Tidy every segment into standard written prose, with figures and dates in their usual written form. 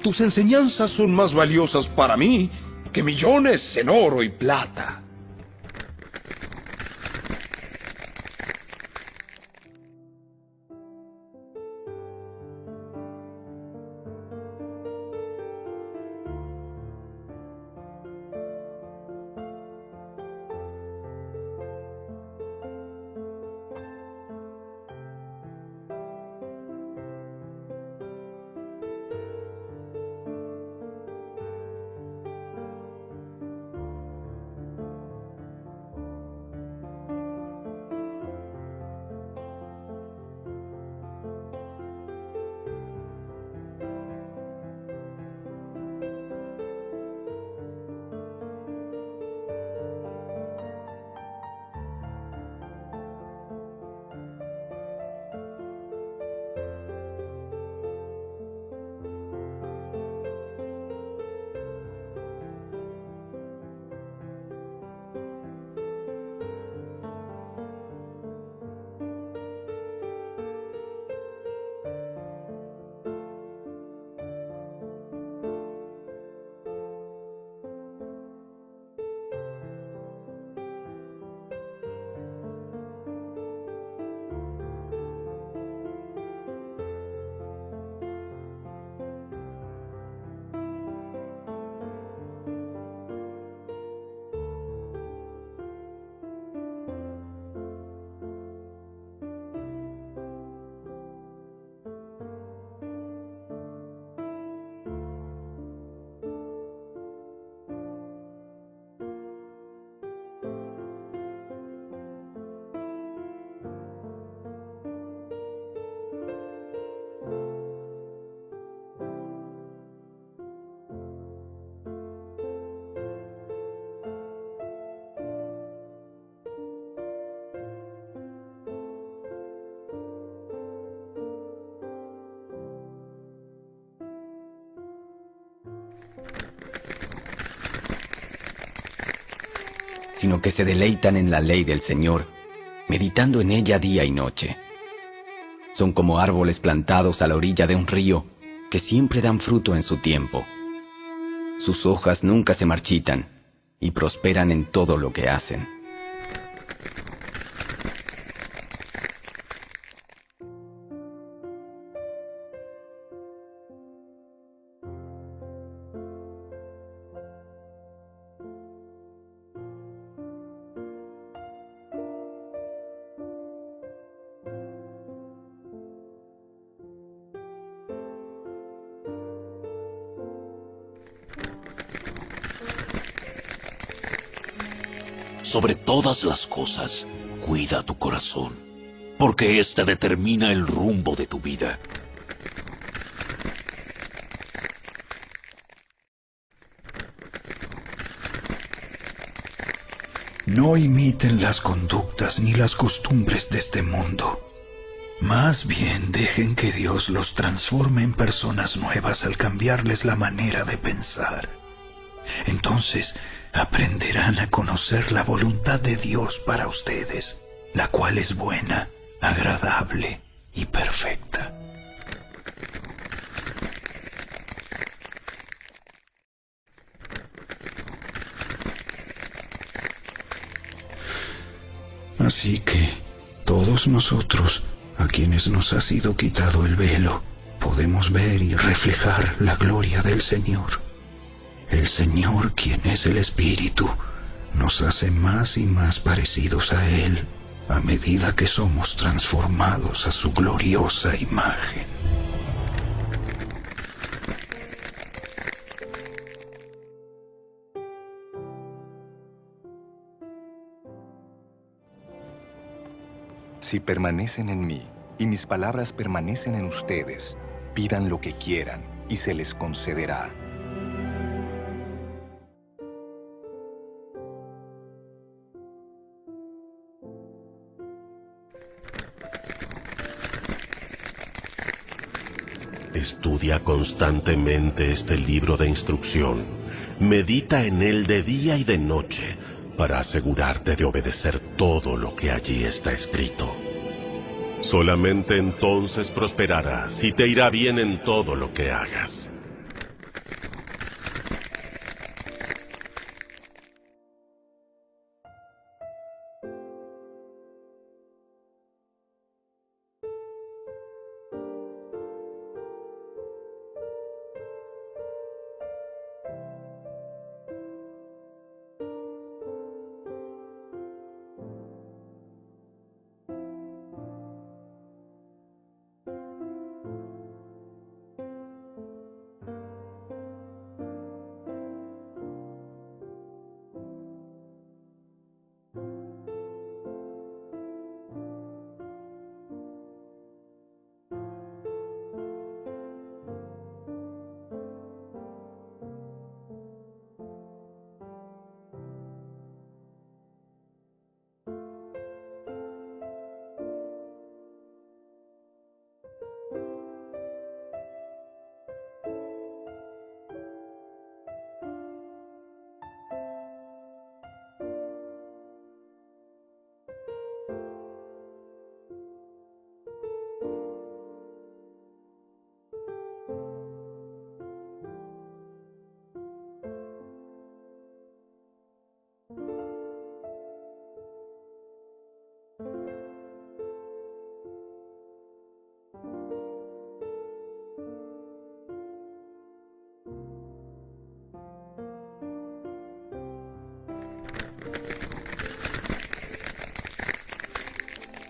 Tus enseñanzas son más valiosas para mí que millones en oro y plata. Sino que se deleitan en la ley del Señor, meditando en ella día y noche. Son como árboles plantados a la orilla de un río, que siempre dan fruto en su tiempo. Sus hojas nunca se marchitan, y prosperan en todo lo que hacen. Sobre todas las cosas, cuida tu corazón, porque éste determina el rumbo de tu vida. No imiten las conductas ni las costumbres de este mundo. Más bien dejen que Dios los transforme en personas nuevas al cambiarles la manera de pensar. Entonces aprenderán a conocer la voluntad de Dios para ustedes, la cual es buena, agradable y perfecta. Así que todos nosotros, a quienes nos ha sido quitado el velo, podemos ver y reflejar la gloria del Señor. El Señor, quien es el Espíritu, nos hace más y más parecidos a Él a medida que somos transformados a su gloriosa imagen. Si permanecen en mí y mis palabras permanecen en ustedes, pidan lo que quieran y se les concederá. Estudia constantemente este libro de instrucción. Medita en él de día y de noche para asegurarte de obedecer todo lo que allí está escrito. Solamente entonces prosperarás y te irá bien en todo lo que hagas.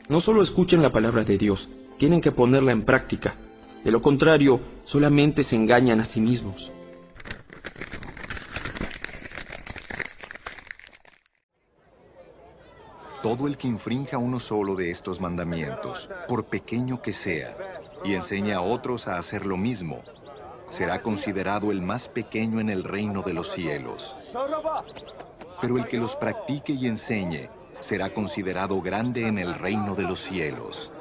No solo escuchen la palabra de Dios, tienen que ponerla en práctica. De lo contrario, solamente se engañan a sí mismos. Todo el que infrinja uno solo de estos mandamientos, por pequeño que sea, y enseñe a otros a hacer lo mismo, será considerado el más pequeño en el reino de los cielos. Pero el que los practique y enseñe será considerado grande en el reino de los cielos.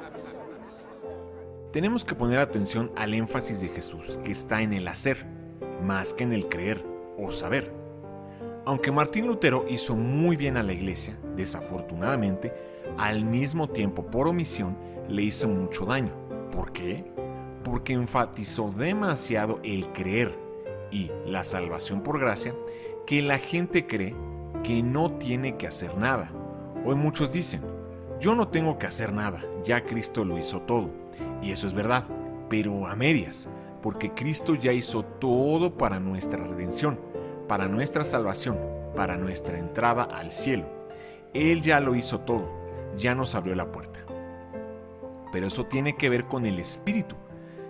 Tenemos que poner atención al énfasis de Jesús, que está en el hacer, más que en el creer o saber. Aunque Martín Lutero hizo muy bien a la iglesia, desafortunadamente, al mismo tiempo, por omisión, le hizo mucho daño. ¿Por qué? Porque enfatizó demasiado el creer y la salvación por gracia, que la gente cree que no tiene que hacer nada. Hoy muchos dicen, yo no tengo que hacer nada, ya Cristo lo hizo todo. Y eso es verdad, pero a medias, porque Cristo ya hizo todo para nuestra redención, para nuestra salvación, para nuestra entrada al cielo. Él ya lo hizo todo, ya nos abrió la puerta. Pero eso tiene que ver con el espíritu.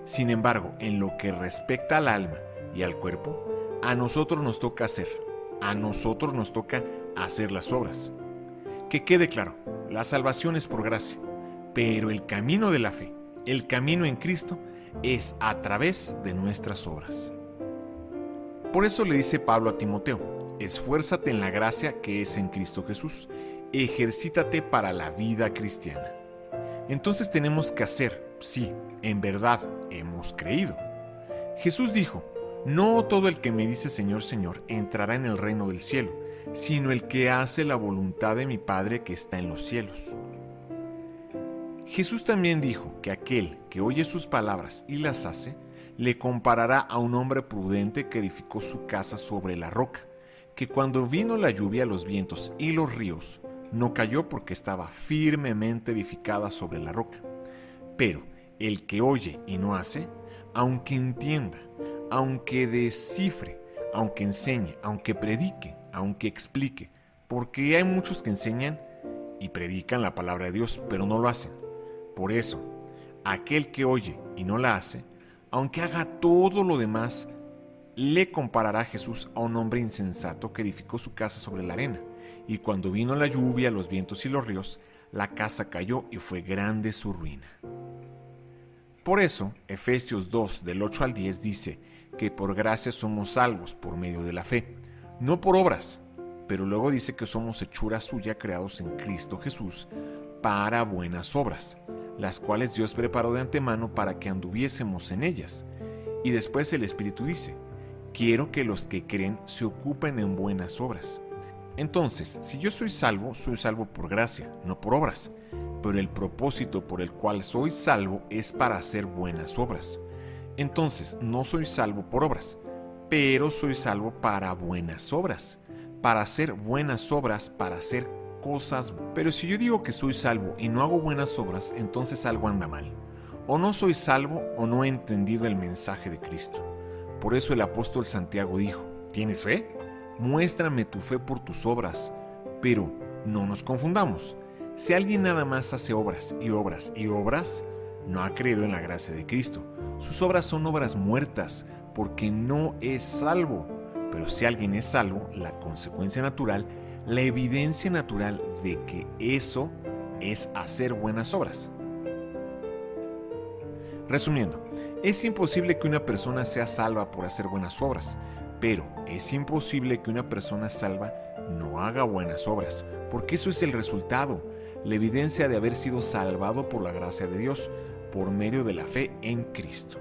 Sin embargo, en lo que respecta al alma y al cuerpo, a nosotros nos toca hacer, a nosotros nos toca hacer las obras. Que quede claro, la salvación es por gracia, pero el camino de la fe, el camino en Cristo, es a través de nuestras obras. Por eso le dice Pablo a Timoteo, esfuérzate en la gracia que es en Cristo Jesús, ejercítate para la vida cristiana. Entonces tenemos que hacer, sí, en verdad hemos creído. Jesús dijo, no todo el que me dice Señor, Señor, entrará en el reino del cielo, sino el que hace la voluntad de mi Padre que está en los cielos. Jesús también dijo que aquel que oye sus palabras y las hace, le comparará a un hombre prudente que edificó su casa sobre la roca, que cuando vino la lluvia, los vientos y los ríos, no cayó porque estaba firmemente edificada sobre la roca. Pero el que oye y no hace, aunque entienda, aunque descifre, aunque enseñe, aunque predique, aunque explique, porque hay muchos que enseñan y predican la palabra de Dios, pero no lo hacen. Por eso, aquel que oye y no la hace, aunque haga todo lo demás, le comparará a Jesús a un hombre insensato que edificó su casa sobre la arena. Y cuando vino la lluvia, los vientos y los ríos, la casa cayó y fue grande su ruina. Por eso, Efesios 2, del 8 al 10 dice que por gracia somos salvos por medio de la fe, no por obras, pero luego dice que somos hechura suya creados en Cristo Jesús para buenas obras, las cuales Dios preparó de antemano para que anduviésemos en ellas. Y después el Espíritu dice, quiero que los que creen se ocupen en buenas obras. Entonces, si yo soy salvo por gracia, no por obras. Pero el propósito por el cual soy salvo es para hacer buenas obras. Entonces, no soy salvo por obras, pero soy salvo para buenas obras, para hacer buenas obras, para hacer cosas. Pero si yo digo que soy salvo y no hago buenas obras, entonces algo anda mal. O no soy salvo o no he entendido el mensaje de Cristo. Por eso el apóstol Santiago dijo, ¿tienes fe? Muéstrame tu fe por tus obras. Pero no nos confundamos. Si alguien nada más hace obras y obras y obras, no ha creído en la gracia de Cristo. Sus obras son obras muertas, porque no es salvo. Pero si alguien es salvo, la consecuencia natural, la evidencia natural de que eso es hacer buenas obras. Resumiendo, es imposible que una persona sea salva por hacer buenas obras, pero es imposible que una persona salva no haga buenas obras, porque eso es el resultado, la evidencia de haber sido salvado por la gracia de Dios, por medio de la fe en Cristo.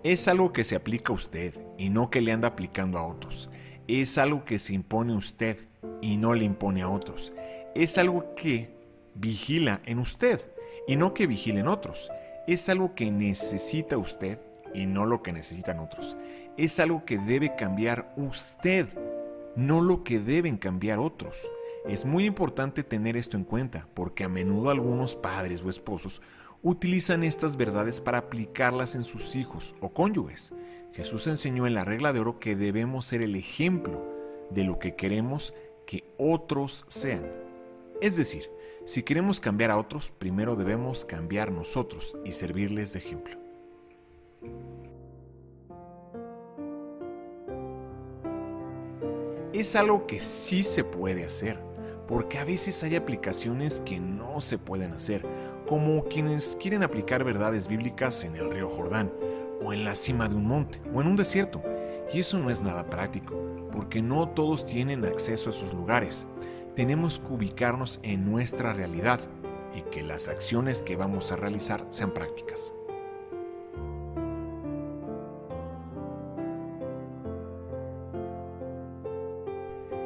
Es algo que se aplica a usted y no que le anda aplicando a otros. Es algo que se impone a usted y no le impone a otros. Es algo que vigila en usted y no que vigile en otros. Es algo que necesita usted y no lo que necesitan otros. Es algo que debe cambiar usted, no lo que deben cambiar otros. Es muy importante tener esto en cuenta porque a menudo algunos padres o esposos utilizan estas verdades para aplicarlas en sus hijos o cónyuges. Jesús enseñó en la regla de oro que debemos ser el ejemplo de lo que queremos que otros sean. Es decir, si queremos cambiar a otros, primero debemos cambiar nosotros y servirles de ejemplo. Es algo que sí se puede hacer, porque a veces hay aplicaciones que no se pueden hacer, como quienes quieren aplicar verdades bíblicas en el río Jordán, o en la cima de un monte, o en un desierto, y eso no es nada práctico, porque no todos tienen acceso a esos lugares. Tenemos que ubicarnos en nuestra realidad y que las acciones que vamos a realizar sean prácticas.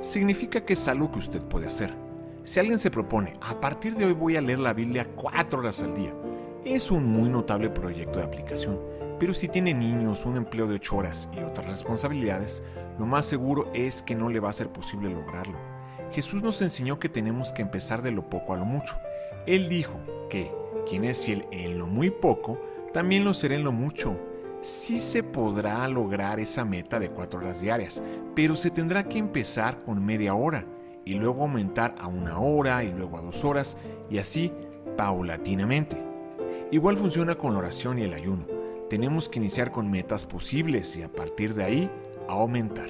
Significa que es algo que usted puede hacer. Si alguien se propone, a partir de hoy voy a leer la Biblia 4 horas al día, es un muy notable proyecto de aplicación, pero si tiene niños, un empleo de 8 horas y otras responsabilidades, lo más seguro es que no le va a ser posible lograrlo. Jesús nos enseñó que tenemos que empezar de lo poco a lo mucho. Él dijo que quien es fiel en lo muy poco, también lo será en lo mucho. Sí se podrá lograr esa meta de 4 horas diarias, pero se tendrá que empezar con media hora y luego aumentar a 1 hora y luego a 2 horas y así paulatinamente. Igual funciona con la oración y el ayuno. Tenemos que iniciar con metas posibles y a partir de ahí aumentar.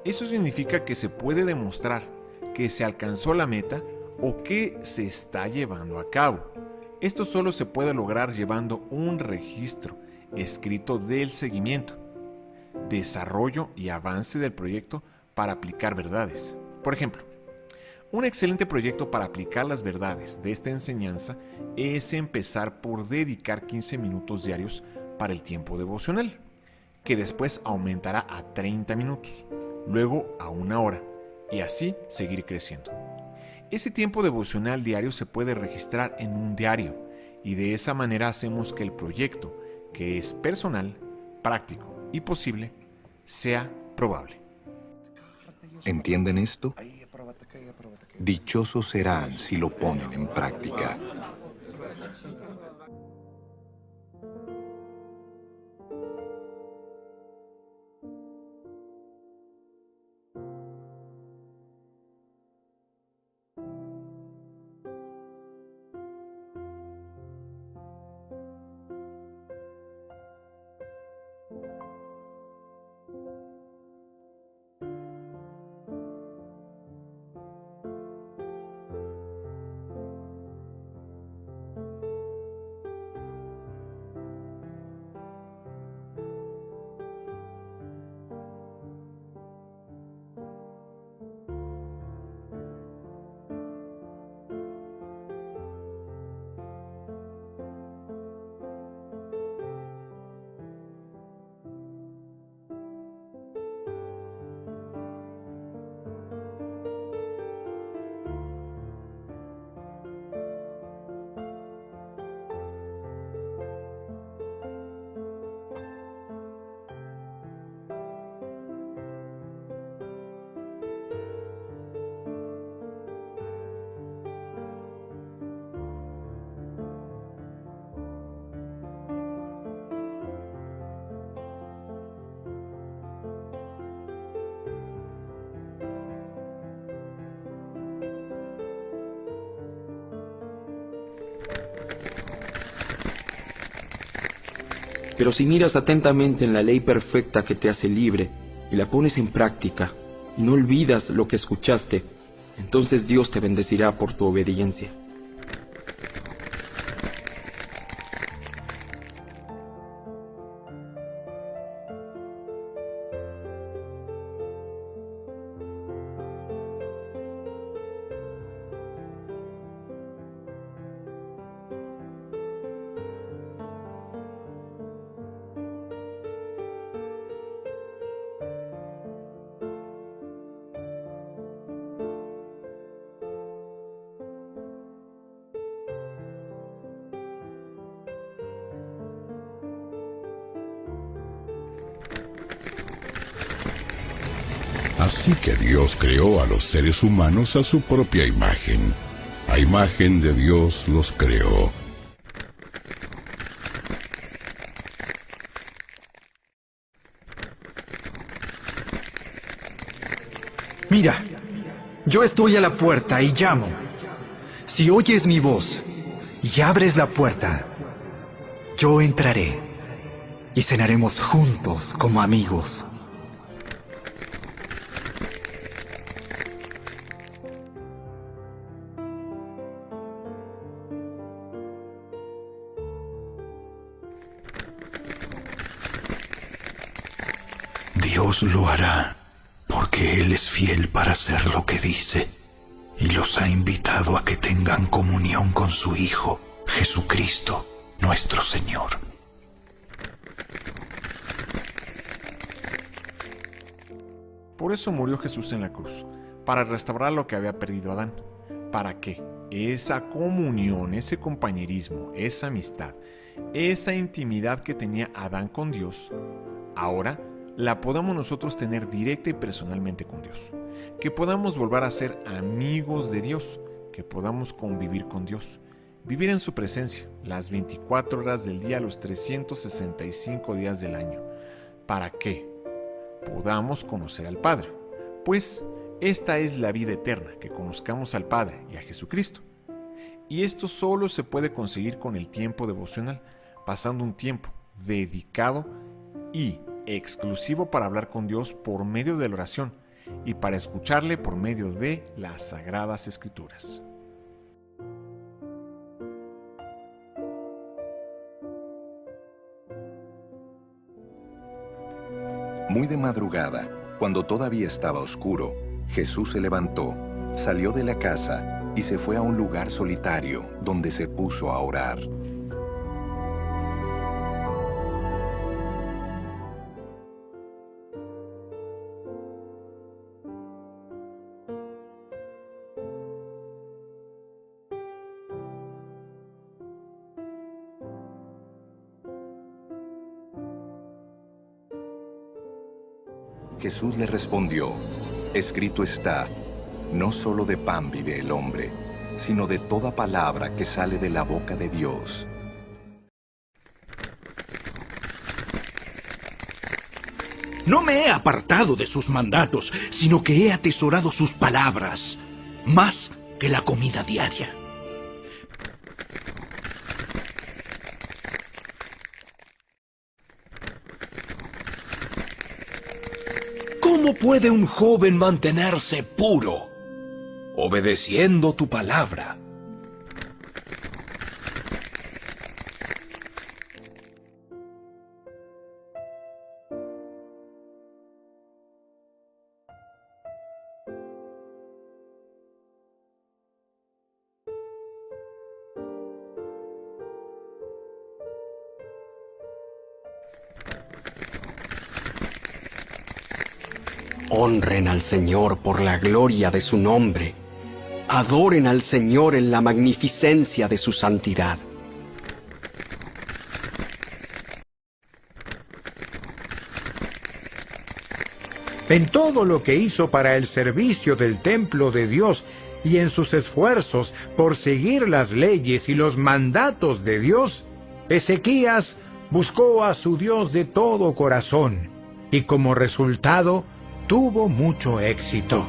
Eso significa que se puede demostrar que se alcanzó la meta o que se está llevando a cabo. Esto solo se puede lograr llevando un registro escrito del seguimiento, desarrollo y avance del proyecto para aplicar verdades. Por ejemplo, un excelente proyecto para aplicar las verdades de esta enseñanza es empezar por dedicar 15 minutos diarios para el tiempo devocional, que después aumentará a 30 minutos, luego a 1 hora y así seguir creciendo. Ese tiempo devocional diario se puede registrar en un diario y de esa manera hacemos que el proyecto, que es personal, práctico y posible, sea probable. ¿Entienden esto? Dichosos serán si lo ponen en práctica. Pero si miras atentamente en la ley perfecta que te hace libre y la pones en práctica y no olvidas lo que escuchaste, entonces Dios te bendecirá por tu obediencia. Así que Dios creó a los seres humanos a su propia imagen. A imagen de Dios los creó. Mira, yo estoy a la puerta y llamo. Si oyes mi voz y abres la puerta, yo entraré y cenaremos juntos como amigos. Dios lo hará, porque Él es fiel para hacer lo que dice, y los ha invitado a que tengan comunión con su Hijo, Jesucristo, nuestro Señor. Por eso murió Jesús en la cruz, para restaurar lo que había perdido Adán. ¿Para qué? Esa comunión, ese compañerismo, esa amistad, esa intimidad que tenía Adán con Dios, ahora la podamos nosotros tener directa y personalmente con Dios. Que podamos volver a ser amigos de Dios, que podamos convivir con Dios, vivir en su presencia las 24 horas del día, los 365 días del año. ¿Para qué? Podamos conocer al Padre. Pues esta es la vida eterna, que conozcamos al Padre y a Jesucristo. Y esto solo se puede conseguir con el tiempo devocional, pasando un tiempo dedicado y exclusivo para hablar con Dios por medio de la oración y para escucharle por medio de las Sagradas Escrituras. Muy de madrugada, cuando todavía estaba oscuro, Jesús se levantó, salió de la casa y se fue a un lugar solitario donde se puso a orar. Jesús le respondió: escrito está, no solo de pan vive el hombre, sino de toda palabra que sale de la boca de Dios. No me he apartado de sus mandatos, sino que he atesorado sus palabras, más que la comida diaria. ¿Cómo puede un joven mantenerse puro? Obedeciendo tu palabra. Honren al Señor por la gloria de su nombre. Adoren al Señor en la magnificencia de su santidad. En todo lo que hizo para el servicio del templo de Dios y en sus esfuerzos por seguir las leyes y los mandatos de Dios, Ezequías buscó a su Dios de todo corazón y como resultado tuvo mucho éxito.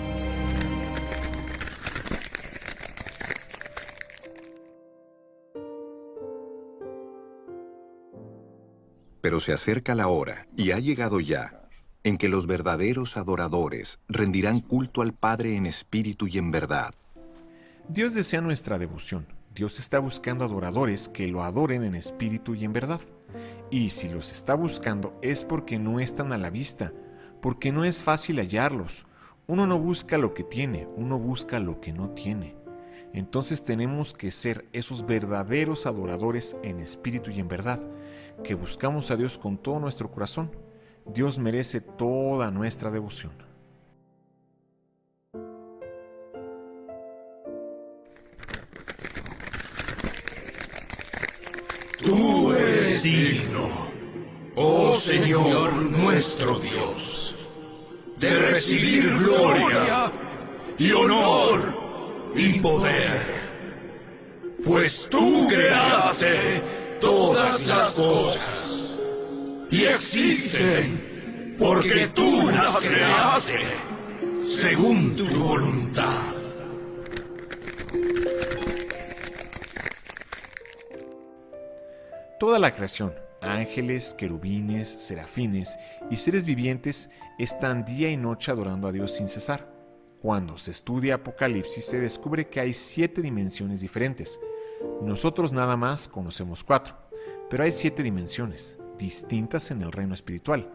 Pero se acerca la hora, y ha llegado ya, en que los verdaderos adoradores rendirán culto al Padre en espíritu y en verdad. Dios desea nuestra devoción. Dios está buscando adoradores que lo adoren en espíritu y en verdad. Y si los está buscando es porque no están a la vista, porque no es fácil hallarlos. Uno no busca lo que tiene, uno busca lo que no tiene. Entonces tenemos que ser esos verdaderos adoradores en espíritu y en verdad, que buscamos a Dios con todo nuestro corazón. Dios merece toda nuestra devoción. Tú eres digno, oh Señor nuestro Dios. de recibir gloria y honor y poder, pues tú creaste todas las cosas y existen porque tú las creaste según tu voluntad. Toda la creación, ángeles, querubines, serafines y seres vivientes están día y noche adorando a Dios sin cesar. Cuando se estudia Apocalipsis se descubre que hay 7 dimensiones diferentes. Nosotros nada más conocemos 4, pero hay 7 dimensiones, distintas en el reino espiritual.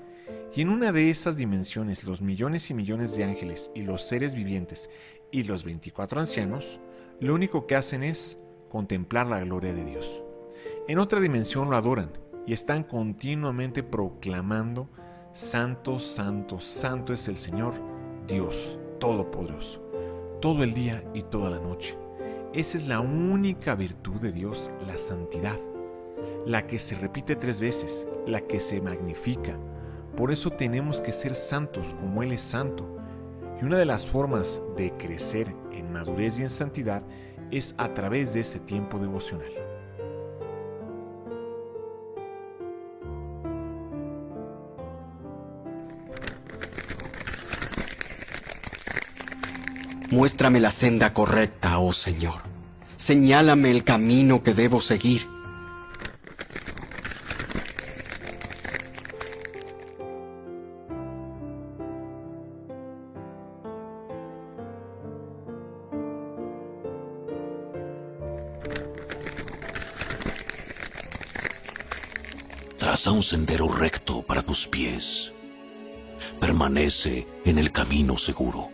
Y en una de esas dimensiones los millones y millones de ángeles y los seres vivientes y los 24 ancianos, lo único que hacen es contemplar la gloria de Dios. En otra dimensión lo adoran y están continuamente proclamando: Santo, Santo, Santo es el Señor, Dios Todopoderoso, todo el día y toda la noche. Esa es la única virtud de Dios, la santidad, la que se repite 3 veces, la que se magnifica. Por eso tenemos que ser santos como Él es santo. Y una de las formas de crecer en madurez y en santidad es a través de ese tiempo devocional. Muéstrame la senda correcta, oh Señor. Señálame el camino que debo seguir. Traza un sendero recto para tus pies. Permanece en el camino seguro.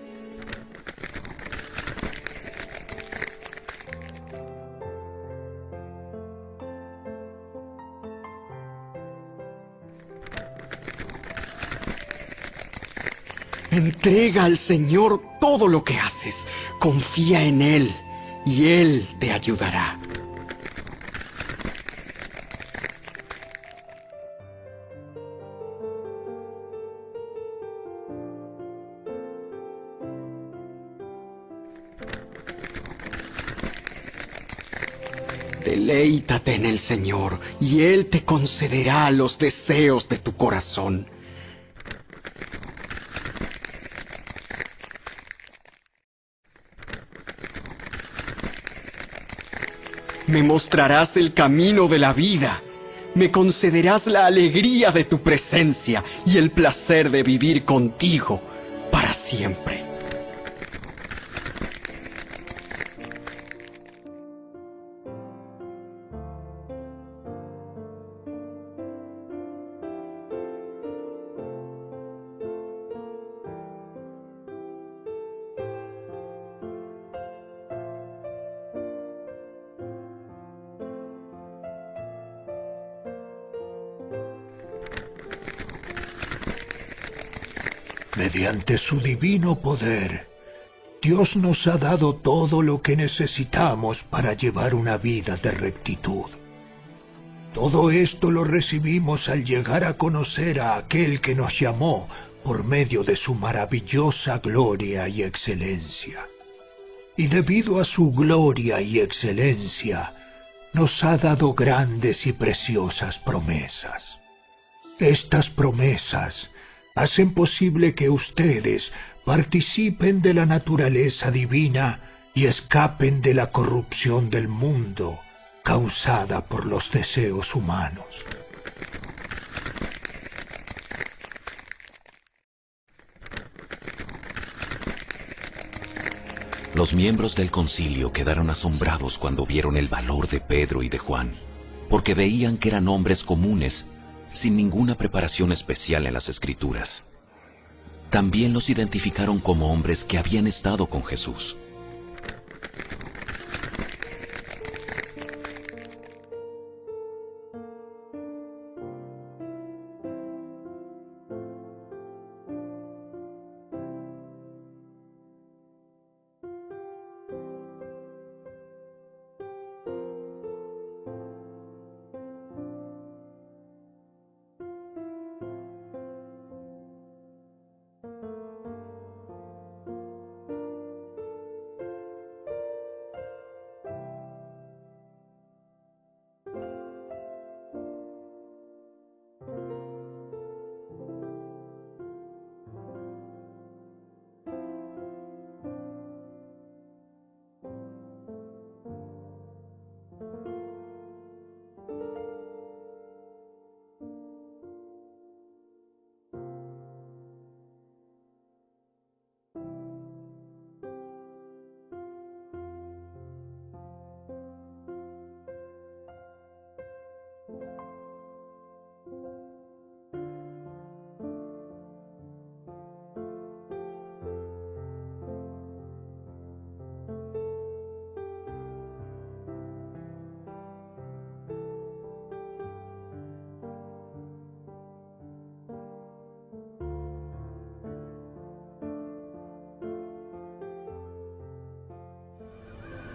Entrega al Señor todo lo que haces. Confía en Él y Él te ayudará. Deleítate en el Señor y Él te concederá los deseos de tu corazón. Me mostrarás el camino de la vida. Me concederás la alegría de tu presencia y el placer de vivir contigo para siempre. Mediante su divino poder, Dios nos ha dado todo lo que necesitamos para llevar una vida de rectitud. Todo esto lo recibimos al llegar a conocer a aquel que nos llamó por medio de su maravillosa gloria y excelencia. Y debido a su gloria y excelencia, nos ha dado grandes y preciosas promesas. Estas promesas hacen posible que ustedes participen de la naturaleza divina y escapen de la corrupción del mundo causada por los deseos humanos. Los miembros del concilio quedaron asombrados cuando vieron el valor de Pedro y de Juan, porque veían que eran hombres comunes, sin ninguna preparación especial en las Escrituras. También los identificaron como hombres que habían estado con Jesús.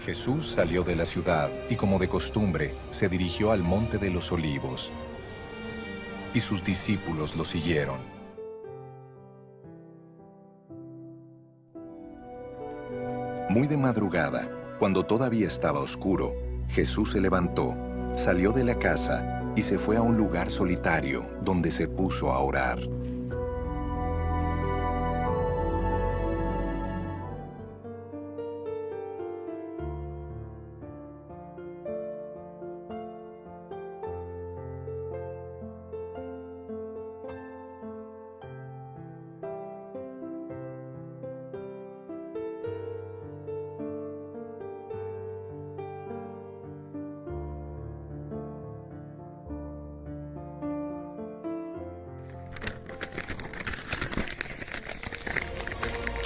Jesús salió de la ciudad y, como de costumbre, se dirigió al Monte de los Olivos. Y sus discípulos lo siguieron. Muy de madrugada, cuando todavía estaba oscuro, Jesús se levantó, salió de la casa y se fue a un lugar solitario, donde se puso a orar.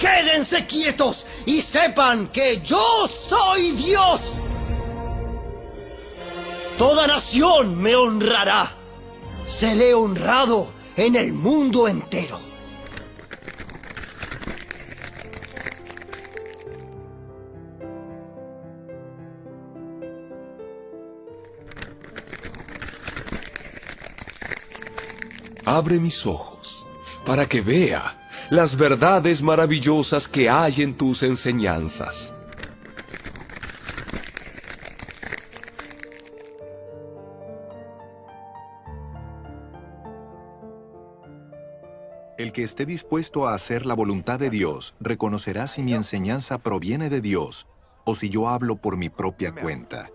¡Quédense quietos y sepan que yo soy Dios! Toda nación me honrará. Seré honrado en el mundo entero. Abre mis ojos para que vea las verdades maravillosas que hay en tus enseñanzas. El que esté dispuesto a hacer la voluntad de Dios reconocerá si mi enseñanza proviene de Dios o si yo hablo por mi propia cuenta.